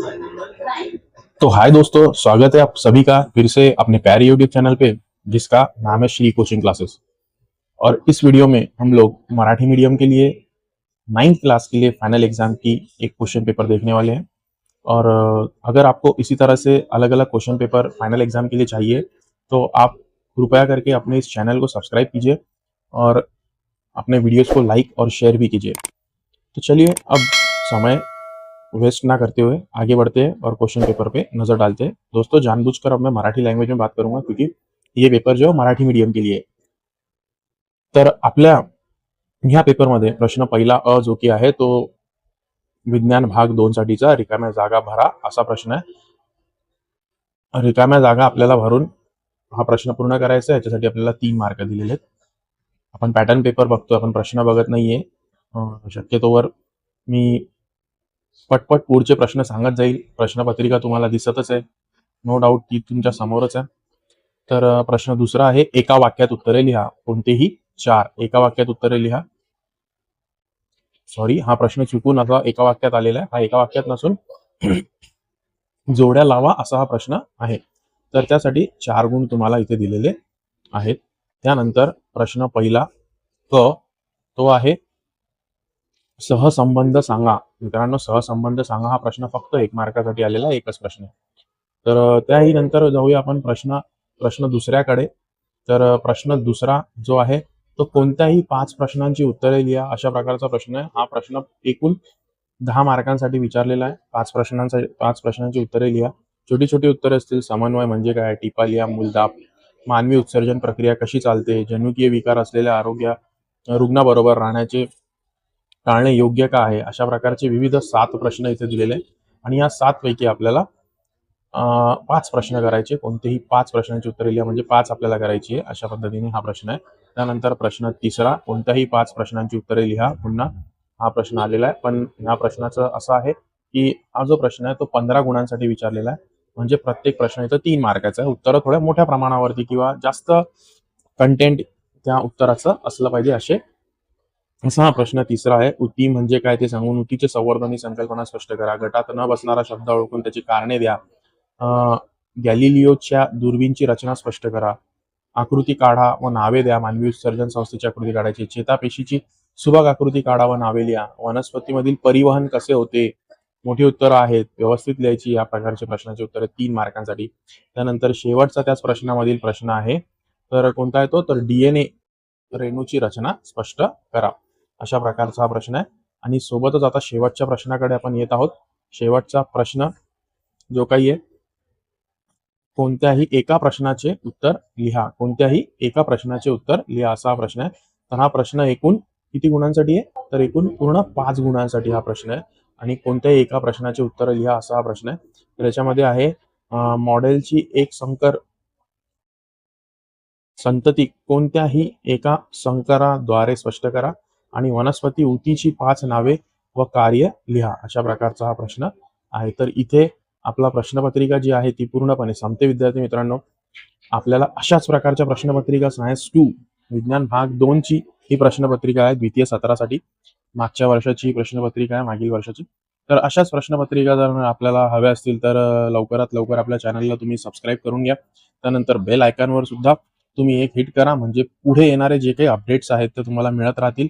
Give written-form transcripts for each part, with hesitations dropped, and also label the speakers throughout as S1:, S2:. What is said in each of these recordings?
S1: तो हाय दोस्तों, स्वागत है आप सभी का फिर से अपने प्यारे यूट्यूब चैनल पे जिसका नाम है श्री कोचिंग क्लासेस। और इस वीडियो में हम लोग मराठी मीडियम के लिए 9th क्लास के लिए फाइनल एग्जाम की एक क्वेश्चन पेपर देखने वाले हैं। और अगर आपको इसी तरह से अलग अलग क्वेश्चन पेपर फाइनल एग्जाम के लिए चाहिए तो आप कृपया करके अपने इस चैनल को सब्सक्राइब कीजिए और अपने वीडियोस को लाइक और शेयर भी कीजिए। तो चलिए अब समय वेस्ट ना करते हुए आगे बढ़ते हैं और क्वेश्चन पेपर पे नजर डालते हैं। दोस्तों, जानबूझकर अब मैं मराठी लैंग्वेज में बात करूंगा क्योंकि ये पेपर जो मराठी मीडियम के लिए आहे। तर आपल्या ह्या पेपरमध्ये प्रश्न पहिला अ जो की आहे तो विज्ञान भाग 2 साठीचा रिकाम्या जागा भरा असा प्रश्न आहे। रिकाम्या जागा आपल्याला भरून हा प्रश्न पूर्ण करायचा आहे। याच्यासाठी आपल्याला 3 मार्क दिलेले आहेत। आपण पॅटर्न पेपर बघतो, आपण प्रश्न बघत नाहीये। शक्यतोवर मी पटपट पुढचे प्रश्न सांगत जाईल। प्रश्नपत्रिका तुम्हाला दिसतच आहे, नो डाऊट ती तुमच्या समोरच आहे। तर प्रश्न दुसरा आहे, एका वाक्यात उत्तरे लिहा, कोणतेही 4 एका वाक्यात उत्तरे लिहा। सॉरी, हा प्रश्न चुकून आता एका वाक्यात आलेला आहे, हा एका वाक्यात नसून जोड्या लावा असा हा प्रश्न आहे। तर त्यासाठी 4 गुण तुम्हाला इथे दिलेले आहेत। त्यानंतर प्रश्न पहिला क तो आहे सहसंबंध सांगा। मित्रांनो, सहसंबंध सांगा हा प्रश्न फक्त 1 मार्कासाठी आलेला आहे, एकच प्रश्न आहे। तर त्याही नंतर जाऊया आपण प्रश्न दुसऱ्याकडे। तर प्रश्न दुसरा जो आहे तो कोणत्याही 5 प्रश्नांची उत्तरे लिहा अशा प्रकारचा प्रश्न आहे। हा प्रश्न एकूण 10 मार्कांसाठी विचारलेला आहे। 5 प्रश्नांची उत्तरे लिहा। छोटी छोटी उत्तरे असतील, समन्वय म्हणजे काय, टिपा लिहा, मूलदाब, मानवी उत्सर्जन प्रक्रिया कशी चालते, जनुकीय विकार असलेल्या रुग्णाबरोबर राहण्याचे टाळणे योग्य का आहे, अशा प्रकारचे विविध 7 प्रश्न इथे दिलेले आहेत। आणि या 7 पैकी आपल्याला 5 प्रश्न करायचे। कोणतेही 5 प्रश्नांची उत्तरे लिहा, म्हणजे 5 आपल्याला करायची आहे, अशा पद्धतीने हा प्रश्न आहे। त्यानंतर प्रश्न तिसरा, कोणत्याही 5 प्रश्नांची उत्तरे लिहा। पुन्हा हा प्रश्न आलेला आहे, पण या प्रश्नाचं असं आहे की हा जो प्रश्न आहे तो 15 गुणांसाठी विचारलेला आहे, म्हणजे प्रत्येक प्रश्न इथं 3 मार्काचा आहे। उत्तरं थोड्या मोठ्या प्रमाणावरती किंवा जास्त कंटेंट त्या उत्तराचं असलं पाहिजे असा हा प्रश्न तिसरा आहे। उती म्हणजे काय ते सांगून उतीचे संवर्धन ही संकल्पना स्पष्ट करा। गटात न बसणारा शब्द ओळखून त्याची कारणे द्या। गॅलिलिओच्या दुर्बीणची रचना स्पष्ट करा। आकृती काढा व नावे द्या। मानवी उत्सर्जन संस्थेची आकृती काढायची। चेतापेशीची सुबक आकृती काढा व नावे लिहा। वनस्पतीमधील परिवहन कसे होते, मोठी उत्तरं आहेत, व्यवस्थित लिहायची। या प्रकारचे प्रश्नाची उत्तरे 3 मार्कांसाठी। त्यानंतर शेवटचा त्याच प्रश्नामधील प्रश्न आहे, तर कोणता आहे तो, तर डीएनए रेणूची रचना स्पष्ट करा अशा प्रकारचा हा प्रश्न आहे। आणि सोबतच आता शेवटच्या प्रश्नाकडे आपण येत आहोत। शेवटचा प्रश्न जो काही आहे, कोणत्याही एका प्रश्नाचे उत्तर लिहा। कोणत्याही एका प्रश्नाचे उत्तर लिहा असा हा प्रश्न आहे। तर हा प्रश्न एकूण किती गुणांसाठी आहे, तर एकूण पूर्ण 5 गुणांसाठी हा प्रश्न आहे। आणि कोणत्याही एका प्रश्नाचे उत्तर लिहा असा हा प्रश्न आहे। तर याच्यामध्ये आहे मॉडेलची एक संकर संतती कोणत्याही एका संकराद्वारे स्पष्ट करा। आणि वनस्पती उतीची 5 नावे व कार्य लिहा अशा प्रकारचा हा प्रश्न आहे। तर इथे आपला प्रश्नपत्रिका जी आहे ती पूर्णपणे संपते। विद्यार्थी मित्रांनो, आपल्याला अशाच प्रकारच्या प्रश्नपत्रिका सायन्स 2 विज्ञान भाग 2 ची ही प्रश्नपत्रिका आहे द्वितीय सत्रासाठी। मागच्या वर्षाची प्रश्नपत्रिका आहे, मागील वर्षाची। तर अशाच प्रश्नपत्रिका जर आपल्याला हव्या असतील तर लवकरात लवकर आपल्या चॅनलला तुम्ही सबस्क्राईब करून घ्या। त्यानंतर बेल आयकॉनवर सुद्धा तुम्ही एक हिट करा, म्हणजे पुढे येणारे जे काही अपडेट्स आहेत ते तुम्हाला मिळत राहतील।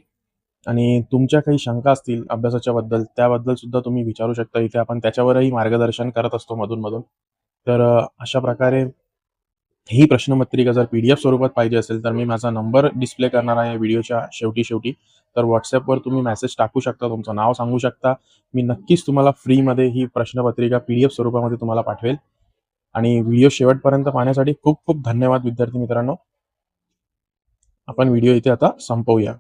S1: आणि तुमच्या काही शंका असतील अभ्यासाच्या बद्दल, त्याबद्दल सुद्धा तुम्ही विचारू शकता। इथे आपण त्याच्यावरही मार्गदर्शन करत असतो मधून-मधून। तर अशा प्रकारे ही प्रश्नपत्रिका जर पीडीएफ स्वरूपात पाहिजे असेल तर मी माझा नंबर डिस्प्ले करणार आहे व्हिडिओच्या शेवटी। तर व्हॉट्सअपवर तुम्ही मेसेज टाकू शकता, तुमचं नाव सांगू शकता। मी नक्कीच तुम्हाला फ्रीमध्ये ही प्रश्नपत्रिका पीडीएफ स्वरूपामध्ये तुम्हाला पाठवेल। आणि व्हिडिओ शेवटपर्यंत पाहण्यासाठी खूप खूप धन्यवाद विद्यार्थी मित्रांनो। आपण व्हिडिओ इथे आता संपवूया।